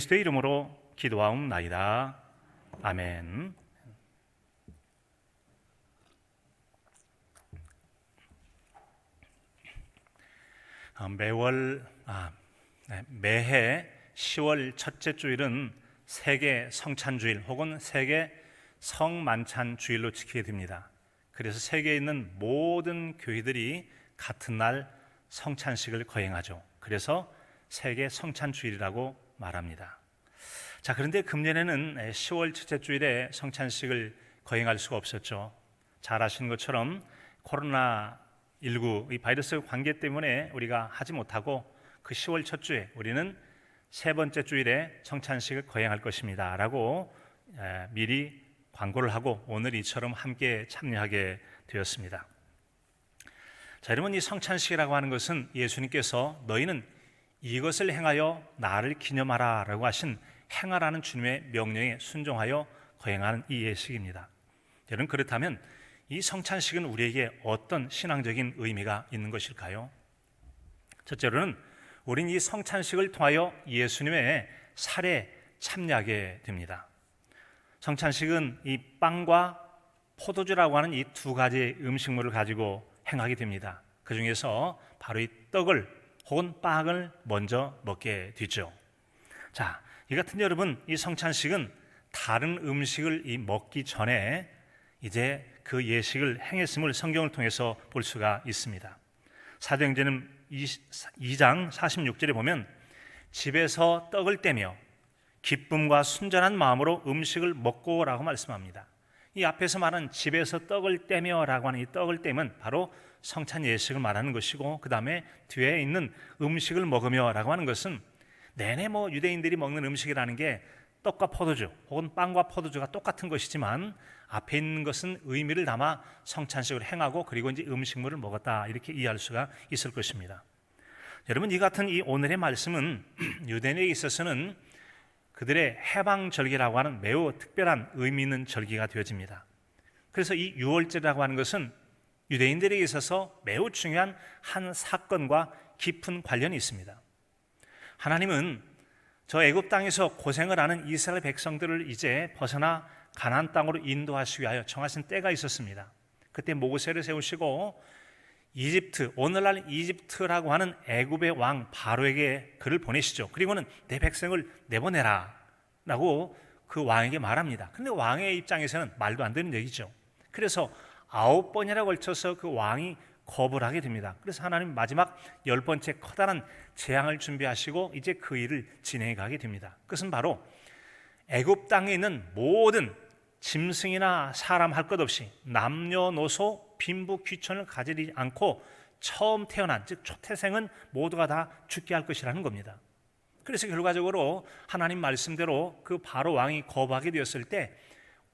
그리스도의 이름으로 기도하옵나이다. 아멘. 매해 10월 첫째 주일은 세계 성찬주일 혹은 세계 성만찬주일로 지키게 됩니다. 그래서 세계에 있는 모든 교회들이 같은 날 성찬식을 거행하죠. 그래서 세계 성찬주일이라고 말합니다. 자, 그런데 금년에는 10월 첫째 주일에 성찬식을 거행할 수가 없었죠. 잘 아시는 것처럼 코로나19 이 바이러스 관계 때문에 우리가 하지 못하고 그 10월 첫 주에 우리는 세 번째 주일에 성찬식을 거행할 것입니다 라고 미리 광고를 하고 오늘 이처럼 함께 참여하게 되었습니다. 자, 여러분, 이 성찬식이라고 하는 것은 예수님께서 너희는 이것을 행하여 나를 기념하라 라고 하신 행하라는 주님의 명령에 순종하여 거행하는 이 예식입니다. 여러분, 그렇다면 이 성찬식은 우리에게 어떤 신앙적인 의미가 있는 것일까요? 첫째로는 우리는 이 성찬식을 통하여 예수님의 살에 참여하게 됩니다. 성찬식은 이 빵과 포도주라고 하는 이 두 가지 음식물을 가지고 행하게 됩니다. 그 중에서 바로 이 떡을 혹은 빵을 먼저 먹게 되죠. 자, 이 같은 여러분, 이 성찬식은 다른 음식을 먹기 전에 이제 그 예식을 행했음을 성경을 통해서 볼 수가 있습니다. 사도행전은 2장 46절에 보면 집에서 떡을 떼며 기쁨과 순전한 마음으로 음식을 먹고 라고 말씀합니다. 이 앞에서 말한 집에서 떡을 떼며 라고 하는 이 떡을 떼면 바로 성찬 예식을 말하는 것이고, 그 다음에 뒤에 있는 음식을 먹으며 라고 하는 것은 내내 유대인들이 먹는 음식이라는 게 떡과 포도주 혹은 빵과 포도주가 똑같은 것이지만 앞에 있는 것은 의미를 담아 성찬식을 행하고 그리고 이제 음식물을 먹었다, 이렇게 이해할 수가 있을 것입니다. 여러분, 이 같은 이 오늘의 말씀은 유대인에게 있어서는 그들의 해방절기라고 하는 매우 특별한 의미 있는 절기가 되어집니다. 그래서 이 유월절이라고 하는 것은 유대인들에게 있어서 매우 중요한 한 사건과 깊은 관련이 있습니다. 하나님은 저 애굽 땅에서 고생을 하는 이스라엘 백성들을 이제 벗어나 가나안 땅으로 인도하시기 위하여 정하신 때가 있었습니다. 그때 모세를 세우시고 이집트, 오늘날 이집트라고 하는 애굽의 왕 바로에게 그를 보내시죠. 그리고는 내 백성을 내보내라 라고 그 왕에게 말합니다. 그런데 왕의 입장에서는 말도 안 되는 얘기죠. 그래서 9번이나 걸쳐서 그 왕이 거부를 하게 됩니다. 그래서 하나님 마지막 10번째 커다란 재앙을 준비하시고 이제 그 일을 진행해 가게 됩니다. 그것은 바로 애굽 땅에 있는 모든 짐승이나 사람 할 것 없이 남녀노소 빈부 귀천을 가지지 않고 처음 태어난, 즉 초태생은 모두가 다 죽게 할 것이라는 겁니다. 그래서 결과적으로 하나님 말씀대로 그 바로 왕이 거부하게 되었을 때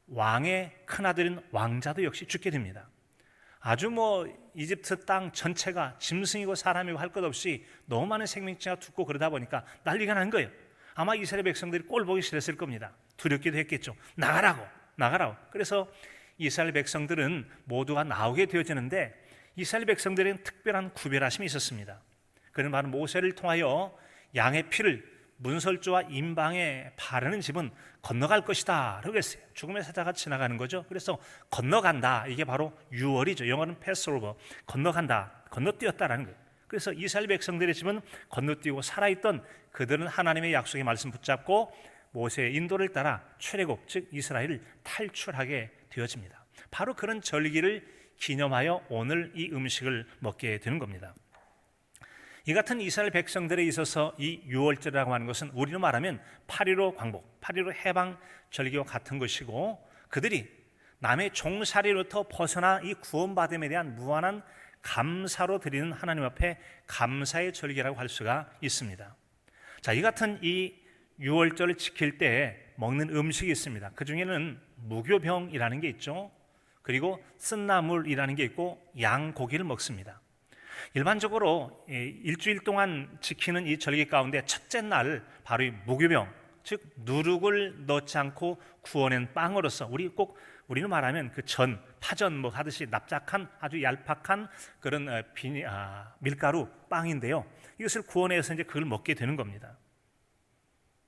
왕의 큰아들인 왕자도 역시 죽게 됩니다. 아주 이집트 땅 전체가 짐승이고 사람이고 할 것 없이 너무 많은 생명체가 죽고 그러다 보니까 난리가 난 거예요. 아마 이스라엘 백성들이 꼴 보기 싫었을 겁니다. 두렵기도 했겠죠. 나가라고. 그래서 이스라엘 백성들은 모두가 나오게 되어지는데 이스라엘 백성들에게는 특별한 구별하심이 있었습니다. 그는 바로 모세를 통하여 양의 피를 문설주와 임방에 바르는 집은 건너갈 것이다 라고 했어요. 죽음의 사자가 지나가는 거죠. 그래서 건너간다, 이게 바로 유월이죠. 영어는 패스오버, 건너간다, 건너뛰었다라는 거예요. 그래서 이스라엘 백성들의 집은 건너뛰고 살아있던 그들은 하나님의 약속의 말씀 붙잡고 모세의 인도를 따라 출애굽, 즉 이스라엘을 탈출하게 되어집니다. 바로 그런 절기를 기념하여 오늘 이 음식을 먹게 되는 겁니다. 이 같은 이스라엘 백성들에 있어서 이 유월절이라고 하는 것은 우리로 말하면 8.15 광복, 8.15 해방 절기와 같은 것이고, 그들이 남의 종살이로부터 벗어나 이 구원받음에 대한 무한한 감사로 드리는 하나님 앞에 감사의 절기라고 할 수가 있습니다. 자, 이 같은 이 유월절을 지킬 때 먹는 음식이 있습니다. 그 중에는 무교병이라는 게 있죠. 그리고 쓴나물이라는 게 있고 양고기를 먹습니다. 일반적으로 일주일 동안 지키는 이 절기 가운데 첫째 날 바로 이 무교병, 즉 누룩을 넣지 않고 구워낸 빵으로서 우리는 말하면 그 파전 하듯이 납작한 아주 얄팍한 그런 밀가루 빵인데요. 이것을 구워내서 이제 그걸 먹게 되는 겁니다.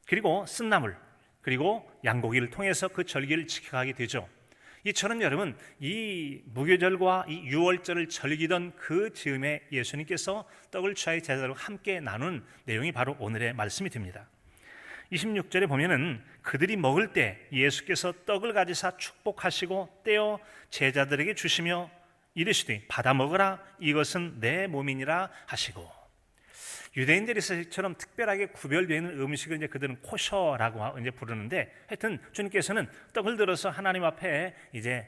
그리고 쓴나물, 그리고 양고기를 통해서 그 절기를 지켜가게 되죠. 이처럼 여러분, 이 무교절과 이 유월절을 즐기던 그 즈음에 예수님께서 떡을 취하여 제자들과 함께 나눈 내용이 바로 오늘의 말씀이 됩니다. 26절에 보면은 그들이 먹을 때 예수께서 떡을 가지사 축복하시고 떼어 제자들에게 주시며 이르시되 받아 먹으라, 이것은 내 몸이니라 하시고. 유대인들에서처럼 특별하게 구별되는 음식을 이제 그들은 코셔라고 이제 부르는데, 하여튼 주님께서는 떡을 들어서 하나님 앞에 이제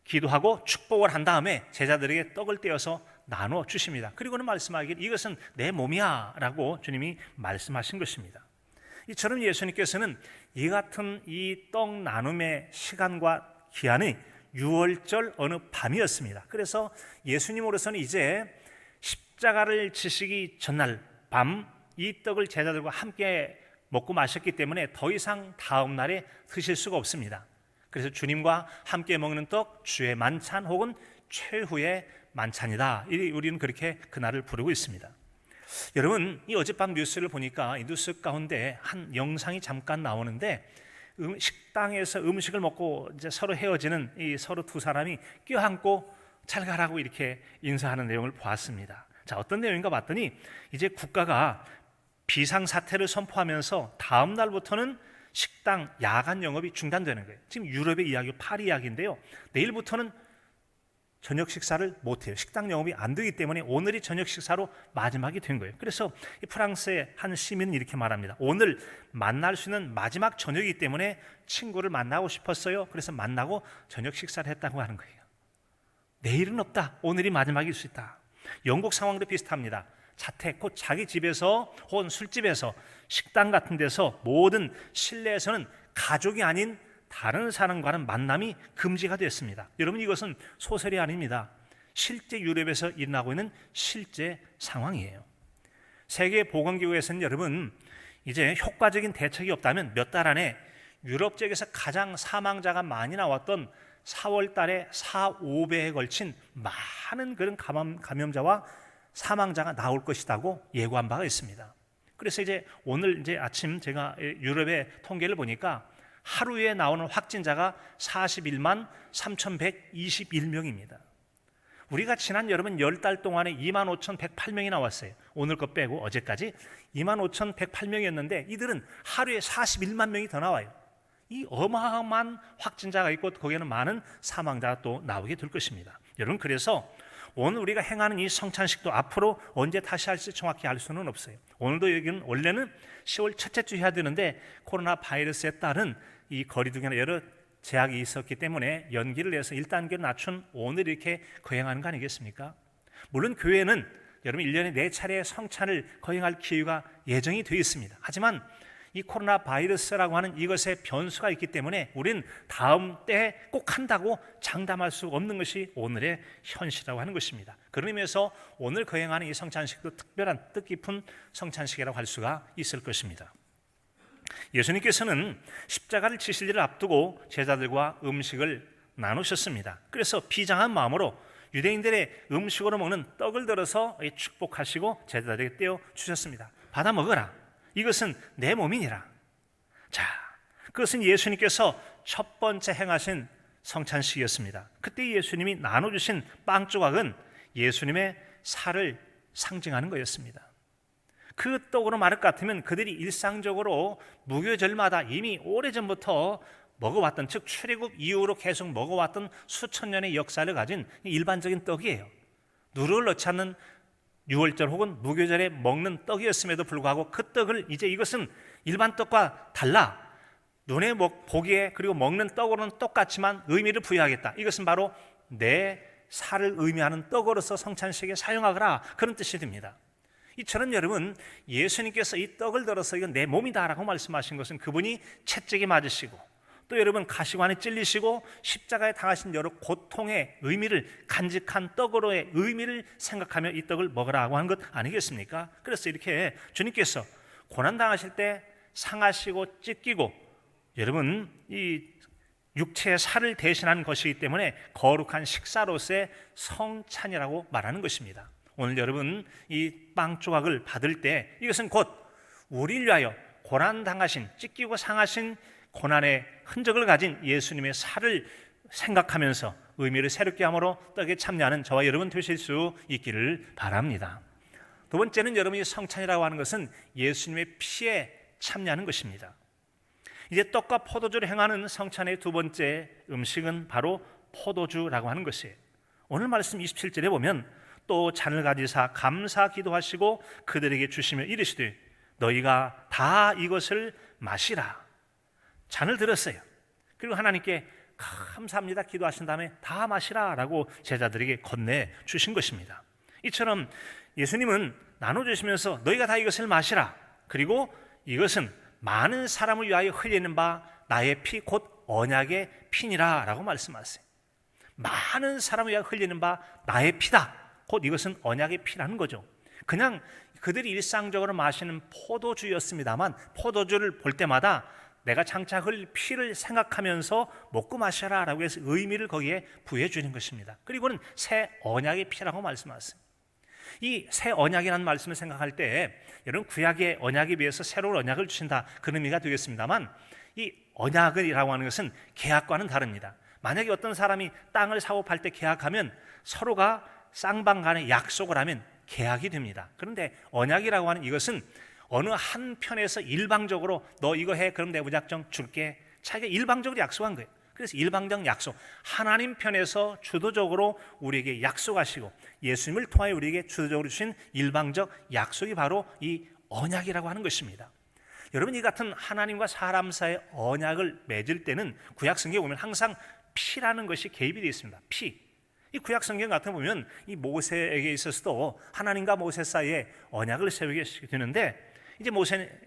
기도하고 축복을 한 다음에 제자들에게 떡을 떼어서 나눠 주십니다. 그리고는 말씀하길 이것은 내 몸이야 라고 주님이 말씀하신 것입니다. 이처럼 예수님께서는 이 같은 이 떡 나눔의 시간과 기한이 유월절 어느 밤이었습니다. 그래서 예수님으로서는 이제 십자가를 지시기 전날 밤 이 떡을 제자들과 함께 먹고 마셨기 때문에 더 이상 다음 날에 드실 수가 없습니다. 그래서 주님과 함께 먹는 떡, 주의 만찬 혹은 최후의 만찬이다. 우리는 그렇게 그날을 부르고 있습니다. 여러분, 이 어젯밤 뉴스를 보니까 이 뉴스 가운데 한 영상이 잠깐 나오는데, 식당에서 음식을 먹고 이제 서로 헤어지는 이 서로 두 사람이 껴안고 잘 가라고 이렇게 인사하는 내용을 보았습니다. 자, 어떤 내용인가 봤더니 이제 국가가 비상사태를 선포하면서 다음 날부터는 식당 야간 영업이 중단되는 거예요. 지금 유럽의 이야기, 파리 이야기인데요. 내일부터는 저녁 식사를 못해요. 식당 영업이 안 되기 때문에 오늘이 저녁 식사로 마지막이 된 거예요. 그래서 이 프랑스의 한 시민은 이렇게 말합니다. 오늘 만날 수 있는 마지막 저녁이기 때문에 친구를 만나고 싶었어요. 그래서 만나고 저녁 식사를 했다고 하는 거예요. 내일은 없다. 오늘이 마지막일 수 있다. 영국 상황도 비슷합니다. 자택, 곧 자기 집에서 혹은 술집에서 식당 같은 데서 모든 실내에서는 가족이 아닌 다른 사람과는 만남이 금지가 됐습니다. 여러분, 이것은 소설이 아닙니다. 실제 유럽에서 일어나고 있는 실제 상황이에요. 세계보건기구에서는 여러분, 이제 효과적인 대책이 없다면 몇 달 안에 유럽 지역에서 가장 사망자가 많이 나왔던 4월 달에 4~5배에 걸친 많은 그런 감염자와 사망자가 나올 것이라고 예고한 바가 있습니다. 그래서 이제 오늘 이제 아침 제가 유럽의 통계를 보니까 하루에 나오는 확진자가 41만 3,121명입니다. 우리가 지난 여러분 10달 동안에 25,108명이 나왔어요. 오늘 것 빼고 어제까지 25,108명이었는데 이들은 하루에 41만 명이 더 나와요. 이 어마어마한 확진자가 있고 거기에는 많은 사망자가 또 나오게 될 것입니다. 여러분, 그래서 오늘 우리가 행하는 이 성찬식도 앞으로 언제 다시 할지 정확히 알 수는 없어요. 오늘도 여기는 원래는 10월 첫째 주 해야 되는데 코로나 바이러스에 따른 이 거리두기나 여러 제약이 있었기 때문에 연기를 해서 1단계로 낮춘 오늘 이렇게 거행하는 거 아니겠습니까? 물론 교회는 여러분 1년에 4차례 성찬을 거행할 기회가 예정이 되어 있습니다. 하지만 이 코로나 바이러스라고 하는 이것의 변수가 있기 때문에 우리는 다음 때 꼭 한다고 장담할 수 없는 것이 오늘의 현실이라고 하는 것입니다. 그런 의미에서 오늘 거행하는 이 성찬식도 특별한 뜻깊은 성찬식이라고 할 수가 있을 것입니다. 예수님께서는 십자가를 지실 일을 앞두고 제자들과 음식을 나누셨습니다. 그래서 비장한 마음으로 유대인들의 음식으로 먹는 떡을 들어서 축복하시고 제자들에게 떼어 주셨습니다. 받아 먹어라. 이것은 내 몸이니라. 자, 그것은 예수님께서 첫 번째 행하신 성찬식이었습니다. 그때 예수님이 나눠주신 빵 조각은 예수님의 살을 상징하는 거였습니다. 그 떡으로 말할 것 같으면 그들이 일상적으로 무교절마다 이미 오래전부터 먹어왔던, 즉 출애굽 이후로 계속 먹어왔던 수천 년의 역사를 가진 일반적인 떡이에요. 누룩을 넣지 않는 유월절 혹은 무교절에 먹는 떡이었음에도 불구하고 그 떡을 이제 이것은 일반 떡과 달라, 눈에 보기에 그리고 먹는 떡으로는 똑같지만 의미를 부여하겠다. 이것은 바로 내 살을 의미하는 떡으로서 성찬식에 사용하거라, 그런 뜻이 됩니다. 이처럼 여러분, 예수님께서 이 떡을 들어서 이건 내 몸이다라고 말씀하신 것은 그분이 채찍에 맞으시고 또 여러분 가시관에 찔리시고 십자가에 당하신 여러 고통의 의미를, 간직한 떡으로의 의미를 생각하며 이 떡을 먹으라고 하는 것 아니겠습니까? 그래서 이렇게 주님께서 고난당하실 때 상하시고 찢기고 여러분 이 육체의 살을 대신한 것이기 때문에 거룩한 식사로서의 성찬이라고 말하는 것입니다. 오늘 여러분 이 빵 조각을 받을 때 이것은 곧 우리를 위하여 고난당하신, 찢기고 상하신 고난의 흔적을 가진 예수님의 살을 생각하면서 의미를 새롭게 함으로 떡에 참여하는 저와 여러분 되실 수 있기를 바랍니다. 두 번째는 여러분이 성찬이라고 하는 것은 예수님의 피에 참여하는 것입니다. 이제 떡과 포도주를 행하는 성찬의 두 번째 음식은 바로 포도주라고 하는 것이에요. 오늘 말씀 27절에 보면 또 잔을 가지사 감사 기도하시고 그들에게 주시며 이르시되 너희가 다 이것을 마시라. 잔을 들었어요. 그리고 하나님께 감사합니다 기도하신 다음에 다 마시라 라고 제자들에게 건네주신 것입니다. 이처럼 예수님은 나눠주시면서 너희가 다 이것을 마시라. 그리고 이것은 많은 사람을 위하여 흘리는 바 나의 피 곧 언약의 피니라 라고 말씀하세요. 많은 사람을 위하여 흘리는 바 나의 피다. 곧 이것은 언약의 피라는 거죠. 그냥 그들이 일상적으로 마시는 포도주였습니다만 포도주를 볼 때마다 내가 장차 흘릴 피를 생각하면서 먹고 마셔라 라고 해서 의미를 거기에 부여해 주는 것입니다. 그리고는 새 언약의 피라고 말씀하세요. 이 새 언약이라는 말씀을 생각할 때 여러분 구약의 언약에 비해서 새로운 언약을 주신다 그런 의미가 되겠습니다만 이 언약이라고 하는 것은 계약과는 다릅니다. 만약에 어떤 사람이 땅을 사고 팔 때 계약하면 서로가 쌍방 간에 약속을 하면 계약이 됩니다. 그런데 언약이라고 하는 이것은 어느 한 편에서 일방적으로 너 이거 해 그럼 내가 무작정 줄게 자기가 일방적으로 약속한 거예요. 그래서 일방적 약속, 하나님 편에서 주도적으로 우리에게 약속하시고 예수님을 통하여 우리에게 주도적으로 주신 일방적 약속이 바로 이 언약이라고 하는 것입니다. 여러분 이 같은 하나님과 사람 사이의 언약을 맺을 때는 구약 성경에 보면 항상 피라는 것이 개입이 되어 있습니다. 피. 이 구약 성경 같은 보면 이 모세에게 있어서도 하나님과 모세 사이에 언약을 세우게 되는데 이제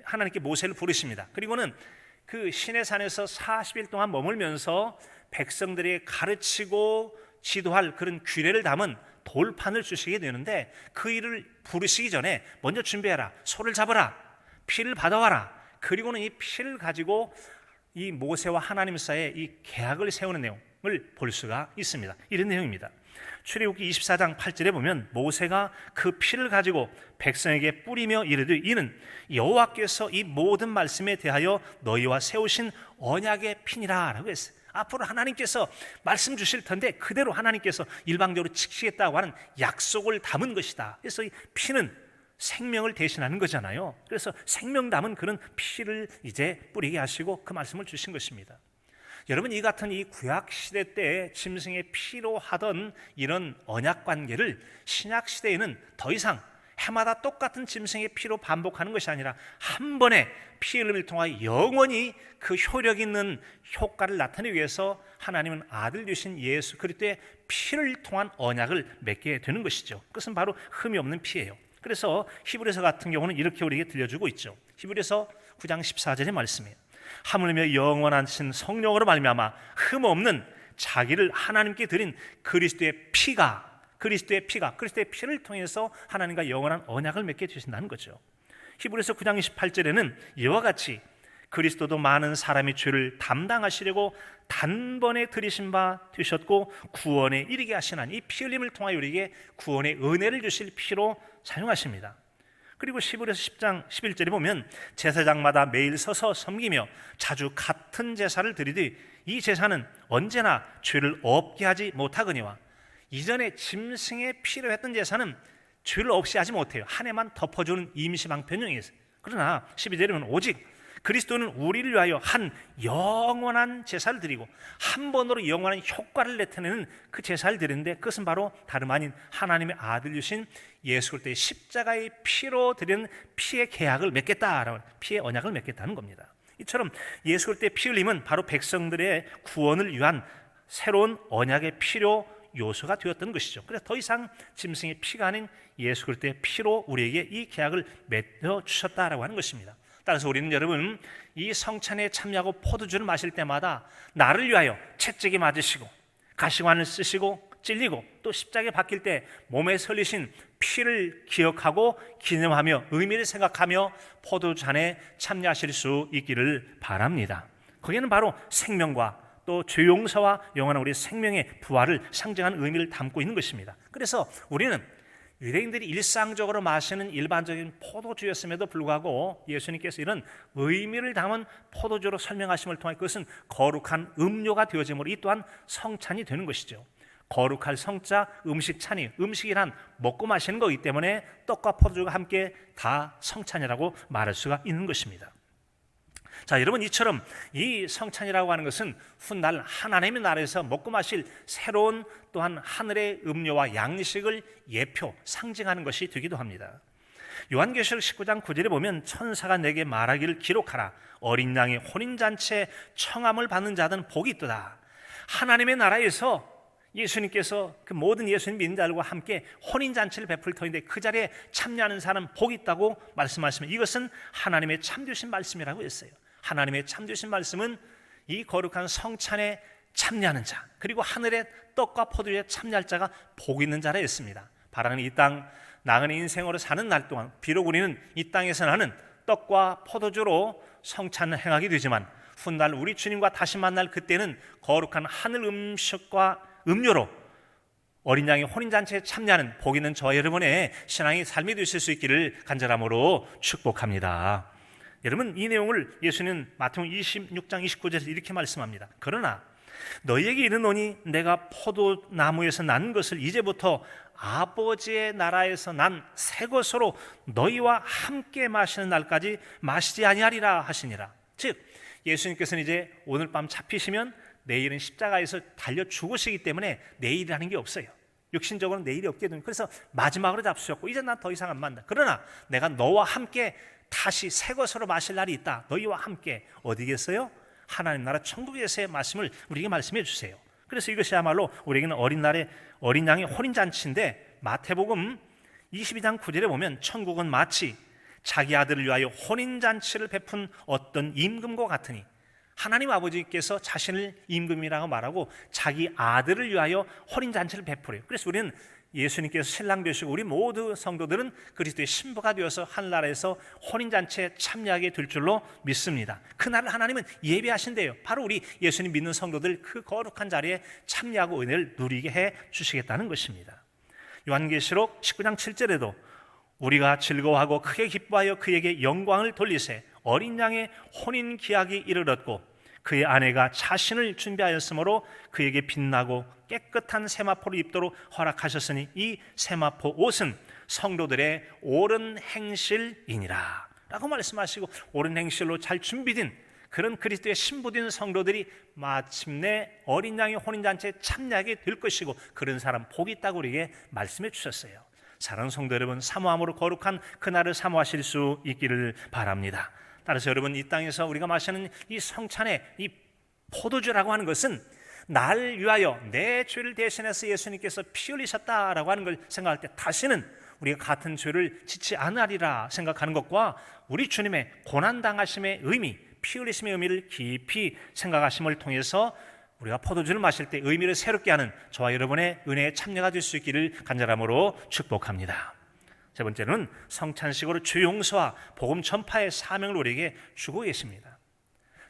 하나님께 모세를 부르십니다. 그리고는 그 시내산에서 40일 동안 머물면서 백성들에게 가르치고 지도할 그런 규례를 담은 돌판을 주시게 되는데 그 일을 부르시기 전에 먼저 준비해라. 소를 잡아라. 피를 받아와라. 그리고는 이 피를 가지고 이 모세와 하나님 사이에 이 계약을 세우는 내용을 볼 수가 있습니다. 이런 내용입니다. 출애굽기 24장 8절에 보면 모세가 그 피를 가지고 백성에게 뿌리며 이르되 이는 여호와께서 이 모든 말씀에 대하여 너희와 세우신 언약의 피니라 라고 했어요. 앞으로 하나님께서 말씀 주실 텐데 그대로 하나님께서 일방적으로 지키겠다고 하는 약속을 담은 것이다. 그래서 이 피는 생명을 대신하는 거잖아요. 그래서 생명 담은 그런 피를 이제 뿌리게 하시고 그 말씀을 주신 것입니다. 여러분 이 같은 이 구약 시대 때 짐승의 피로 하던 이런 언약 관계를 신약 시대에는 더 이상 해마다 똑같은 짐승의 피로 반복하는 것이 아니라 한 번의 피 흘림을 통하여 영원히 그 효력 있는 효과를 나타내기 위해서 하나님은 아들 되신 예수 그리스도의 피를 통한 언약을 맺게 되는 것이죠. 그것은 바로 흠이 없는 피예요. 그래서 히브리서 같은 경우는 이렇게 우리에게 들려주고 있죠. 히브리서 9장 14절의 말씀이에요. 하물며 영원하신 성령으로 말미암아 흠 없는 자기를 하나님께 드린 그리스도의 피를 통해서 하나님과 영원한 언약을 맺게 되신다는 거죠. 히브리서 9장 28절에는 이와 같이 그리스도도 많은 사람의 죄를 담당하시려고 단번에 들이신 바 되셨고 구원에 이르게 하시나니 이 피 흘림을 통하여 우리에게 구원의 은혜를 주실 피로 사용하십니다. 그리고 히브리서 10장 11절에 보면 제사장마다 매일 서서 섬기며 자주 같은 제사를 드리되 이 제사는 언제나 죄를 없게 하지 못하거니와 이전에 짐승의 피로 했던 제사는 죄를 없이 하지 못해요. 한 해만 덮어주는 임시방편용이었어요. 그러나 12절에는 오직 그리스도는 우리를 위하여 한 영원한 제사를 드리고 한 번으로 영원한 효과를 나타내는 그 제사를 드리는데 그것은 바로 다름 아닌 하나님의 아들 주신 예수 그리스도의 십자가의 피로 드리는 피의 계약을 맺겠다라는 피의 언약을 맺겠다는 겁니다. 이처럼 예수 그리스도의 피 흘림은 바로 백성들의 구원을 위한 새로운 언약의 필요 요소가 되었던 것이죠. 그래서 더 이상 짐승의 피가 아닌 예수 그리스도의 피로 우리에게 이 계약을 맺어 주셨다라고 하는 것입니다. 따라서 우리는 여러분 이 성찬에 참여하고 포도주를 마실 때마다 나를 위하여 채찍에 맞으시고 가시관을 쓰시고 찔리고 또 십자가에 박힐 때 몸에 흘리신 피를 기억하고 기념하며 의미를 생각하며 포도잔에 참여하실 수 있기를 바랍니다. 거기에는 바로 생명과 또 죄 용서와 영원한 우리 생명의 부활을 상징하는 의미를 담고 있는 것입니다. 그래서 우리는 유대인들이 일상적으로 마시는 일반적인 포도주였음에도 불구하고 예수님께서 이런 의미를 담은 포도주로 설명하심을 통해 그것은 거룩한 음료가 되어짐으로 이 또한 성찬이 되는 것이죠. 거룩할 성자, 음식 찬이, 음식이란 먹고 마시는 거기 때문에 떡과 포도주가 함께 다 성찬이라고 말할 수가 있는 것입니다. 자, 여러분, 이처럼 이 성찬이라고 하는 것은 훗날 하나님의 나라에서 먹고 마실 새로운 또한 하늘의 음료와 양식을 예표, 상징하는 것이 되기도 합니다. 요한계시록 19장 9절에 보면 천사가 내게 말하기를 기록하라. 어린 양의 혼인잔치에 청함을 받는 자들은 복이 있도다. 하나님의 나라에서 예수님께서 그 모든 예수님 믿는 자들과 함께 혼인잔치를 베풀 터인데 그 자리에 참여하는 사람은 복이 있다고 말씀하시면 이것은 하나님의 참되신 말씀이라고 했어요. 하나님의 참되신 말씀은 이 거룩한 성찬에 참여하는 자, 그리고 하늘의 떡과 포도주에 참여할 자가 복 있는 자라 했습니다. 바라는 이 땅 나그네 인생으로 사는 날 동안 비록 우리는 이 땅에서 나는 떡과 포도주로 성찬을 행하게 되지만 훗날 우리 주님과 다시 만날 그때는 거룩한 하늘 음식과 음료로 어린 양의 혼인잔치에 참여하는 복 있는 저와 여러분의 신앙의 삶이 되실 수 있기를 간절함으로 축복합니다. 여러분, 이 내용을 예수는 마태복음 26장 29절에서 이렇게 말씀합니다. 그러나 너희에게 이르노니 내가 포도나무에서 난 것을 이제부터 아버지의 나라에서 난 새 것으로 너희와 함께 마시는 날까지 마시지 아니하리라 하시니라. 즉 예수님께서는 이제 오늘 밤 잡히시면 내일은 십자가에서 달려 죽으시기 때문에 내일이라는 게 없어요. 육신적으로는 내일이 없게 됩니다. 그래서 마지막으로 잡수셨고 이제 난 더 이상 안 만나. 그러나 내가 너와 함께 다시 새 것으로 마실 날이 있다. 너희와 함께 어디겠어요? 하나님 나라 천국에서의 말씀을 우리에게 말씀해 주세요. 그래서 이것이야말로 우리에게는 어린 양의 혼인잔치인데 마태복음 22장 9절에 보면 천국은 마치 자기 아들을 위하여 혼인잔치를 베푼 어떤 임금과 같으니 하나님 아버지께서 자신을 임금이라고 말하고 자기 아들을 위하여 혼인잔치를 베풀어요. 그래서 우리는 예수님께서 신랑 되시고 우리 모두 성도들은 그리스도의 신부가 되어서 하늘나라에서 혼인잔치에 참여하게 될 줄로 믿습니다. 그날을 하나님은 예비하신대요. 바로 우리 예수님 믿는 성도들 그 거룩한 자리에 참여하고 은혜를 누리게 해 주시겠다는 것입니다. 요한계시록 19장 7절에도 우리가 즐거워하고 크게 기뻐하여 그에게 영광을 돌리세 어린 양의 혼인 기약이 이르렀고 그의 아내가 자신을 준비하였으므로 그에게 빛나고 깨끗한 세마포를 입도록 허락하셨으니 이 세마포 옷은 성도들의 옳은 행실이니라 라고 말씀하시고 옳은 행실로 잘 준비된 그런 그리스도의 신부된 성도들이 마침내 어린 양의 혼인잔치에 참여하게 될 것이고 그런 사람 복이 있다고 우리에게 말씀해 주셨어요. 사랑하는 성도 여러분, 사모함으로 거룩한 그날을 사모하실 수 있기를 바랍니다. 따라서 여러분, 이 땅에서 우리가 마시는 이 성찬의 이 포도주라고 하는 것은 날 위하여 내 죄를 대신해서 예수님께서 피 흘리셨다라고 하는 걸 생각할 때 다시는 우리가 같은 죄를 짓지 않으리라 생각하는 것과 우리 주님의 고난당하심의 의미, 피 흘리심의 의미를 깊이 생각하심을 통해서 우리가 포도주를 마실 때 의미를 새롭게 하는 저와 여러분의 은혜에 참여가 될 수 있기를 간절함으로 축복합니다. 세 번째는 성찬식으로 죄 용서와 복음 전파의 사명을 우리에게 주고 계십니다.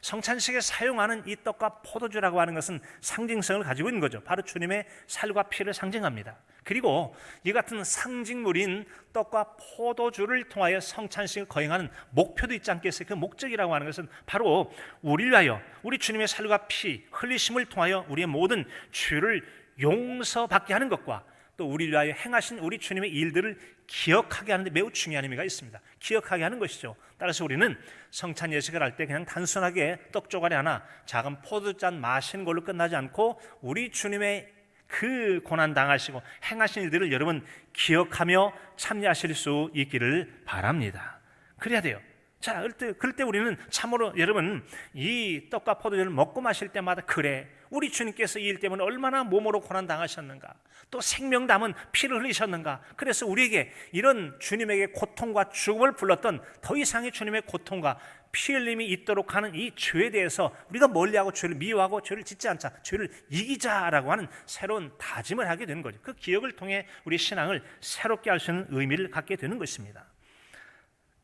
성찬식에 사용하는 이 떡과 포도주라고 하는 것은 상징성을 가지고 있는 거죠. 바로 주님의 살과 피를 상징합니다. 그리고 이 같은 상징물인 떡과 포도주를 통하여 성찬식을 거행하는 목표도 있지 않겠어요? 그 목적이라고 하는 것은 바로 우리를 위하여 우리 주님의 살과 피 흘리심을 통하여 우리의 모든 죄를 용서받게 하는 것과 또 우리를 위하여 행하신 우리 주님의 일들을 기억하게 하는 데 매우 중요한 의미가 있습니다. 기억하게 하는 것이죠. 따라서 우리는 성찬 예식을 할 때 그냥 단순하게 떡 조각이 하나 작은 포도잔 마시는 걸로 끝나지 않고 우리 주님의 그 고난 당하시고 행하신 일들을 여러분 기억하며 참여하실 수 있기를 바랍니다. 그래야 돼요. 자, 그럴 때 우리는 참으로 여러분 이 떡과 포도주를 먹고 마실 때마다 그래 우리 주님께서 이 일 때문에 얼마나 몸으로 고난 당하셨는가, 또 생명 담은 피를 흘리셨는가. 그래서 우리에게 이런 주님에게 고통과 죽음을 불렀던 더 이상의 주님의 고통과 피 흘림이 있도록 하는 이 죄에 대해서 우리가 멀리하고 죄를 미워하고 죄를 짓지 않자, 죄를 이기자라고 하는 새로운 다짐을 하게 되는 거죠. 그 기억을 통해 우리 신앙을 새롭게 할 수 있는 의미를 갖게 되는 것입니다.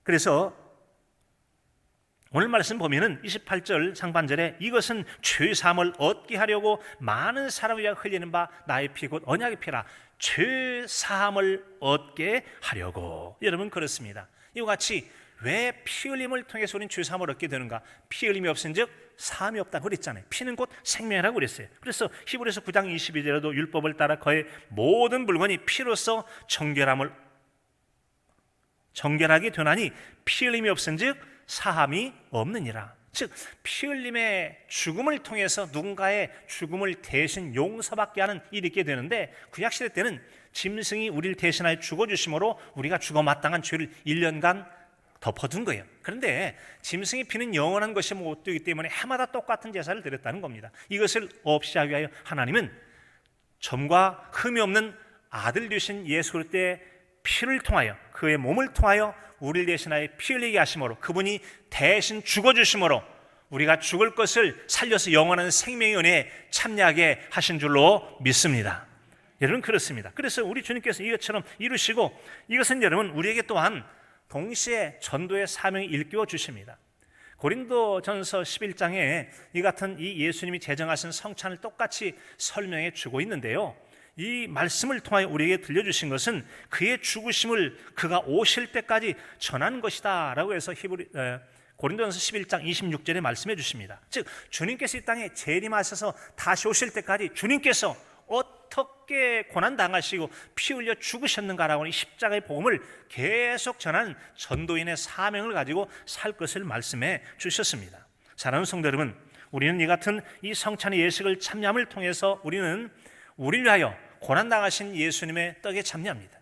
그래서 오늘 말씀 보면은 28절 상반절에 이것은 죄 사함을 얻게 하려고 많은 사람을 위하여 흘리는 바 나의 피 곧 언약의 피라. 죄 사함을 얻게 하려고. 여러분 그렇습니다. 이와 같이 왜 피 흘림을 통해서 우리는 죄 사함을 얻게 되는가? 피 흘림이 없은즉 사함이 없다고 그랬잖아요. 피는 곧 생명이라고 그랬어요. 그래서 히브리서 9장 22절에도 율법을 따라 거의 모든 물건이 피로써 정결하게 되나니 피 흘림이 없은즉 사함이 없느니라. 즉 피 흘림의 죽음을 통해서 누군가의 죽음을 대신 용서받게 하는 일이 있게 되는데, 구약시대 때는 짐승이 우리를 대신하여 죽어주심으로 우리가 죽어마땅한 죄를 1년간 덮어둔 거예요. 그런데 짐승의 피는 영원한 것이 못 되기 때문에 해마다 똑같은 제사를 드렸다는 겁니다. 이것을 없이 하기 위하여 하나님은 점과 흠이 없는 아들 되신 예수 그리스도의 피를 통하여, 그의 몸을 통하여 우리를 대신하여 피 흘리게 하심으로, 그분이 대신 죽어주심으로 우리가 죽을 것을 살려서 영원한 생명의 은혜에 참여하게 하신 줄로 믿습니다. 여러분 그렇습니다. 그래서 우리 주님께서 이것처럼 이루시고, 이것은 여러분 우리에게 또한 동시에 전도의 사명이 일깨워 주십니다. 고린도전서 11장에 이 같은 이 예수님이 제정하신 성찬을 똑같이 설명해 주고 있는데요, 이 말씀을 통하여 우리에게 들려주신 것은 그의 죽으심을 그가 오실 때까지 전한 것이다 라고 해서 고린도전서 11장 26절에 말씀해 주십니다. 즉 주님께서 이 땅에 재림하셔서 다시 오실 때까지 주님께서 어떻게 고난당하시고 피 흘려 죽으셨는가라고 이 십자가의 복음을 계속 전하는 전도인의 사명을 가지고 살 것을 말씀해 주셨습니다. 사랑하는 성도 여러분, 우리는 이 같은 이 성찬의 예식을 참여함을 통해서 우리는 우리를 위하여 고난당하신 예수님의 떡에 참여합니다.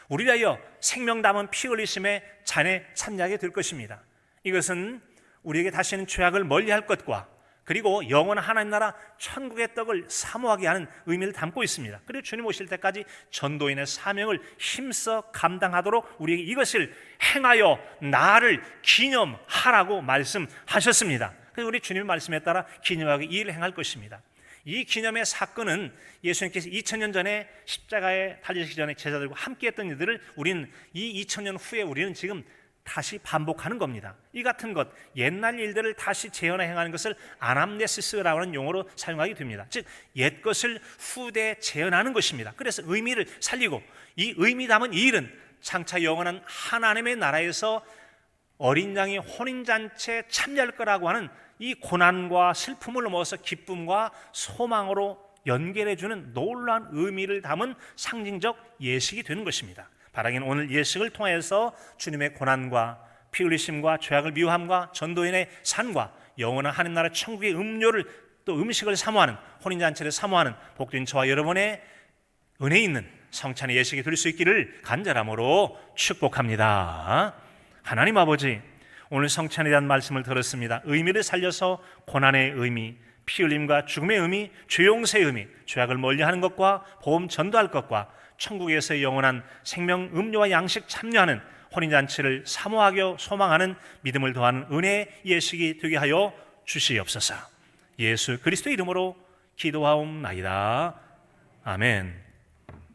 우리를 위하여 생명 담은 피 흘리심의 잔에 참여하게 될 것입니다. 이것은 우리에게 다시는 죄악을 멀리할 것과, 그리고 영원한 하나님 나라 천국의 떡을 사모하게 하는 의미를 담고 있습니다. 그리고 주님 오실 때까지 전도인의 사명을 힘써 감당하도록 우리에게 이것을 행하여 나를 기념하라고 말씀하셨습니다. 그래서 우리 주님의 말씀에 따라 기념하게 이 일을 행할 것입니다. 이 기념의 사건은 예수님께서 2000년 전에 십자가에 달리시기 전에 제자들과 함께 했던 일들을 우리는 이 2000년 후에 우리는 지금 다시 반복하는 겁니다. 이 같은 것, 옛날 일들을 다시 재현해 행하는 것을 아남네시스라고 하는 용어로 사용하게 됩니다. 즉 옛 것을 후대에 재현하는 것입니다. 그래서 의미를 살리고, 이 의미 담은 이 일은 장차 영원한 하나님의 나라에서 어린 양의 혼인잔치에 참여할 거라고 하는 이 고난과 슬픔을 넘어서 기쁨과 소망으로 연결해주는 놀라운 의미를 담은 상징적 예식이 되는 것입니다. 바라기는 오늘 예식을 통해서 주님의 고난과 피 흘리심과 죄악을 미워함과 전도인의 산과 영원한 하나님 나라 천국의 음료를, 또 음식을 사모하는, 혼인잔치를 사모하는 복된 저와 여러분의 은혜 있는 성찬의 예식이 될 수 있기를 간절함으로 축복합니다. 하나님 아버지, 오늘 성찬에 대한 말씀을 들었습니다. 의미를 살려서 고난의 의미, 피 흘림과 죽음의 의미, 죄 용서의 의미, 죄악을 멀리하는 것과 복음 전도할 것과 천국에서의 영원한 생명 음료와 양식 참여하는 혼인잔치를 사모하고 소망하는 믿음을 더하는 은혜의 예식이 되게 하여 주시옵소서. 예수 그리스도의 이름으로 기도하옵나이다. 아멘.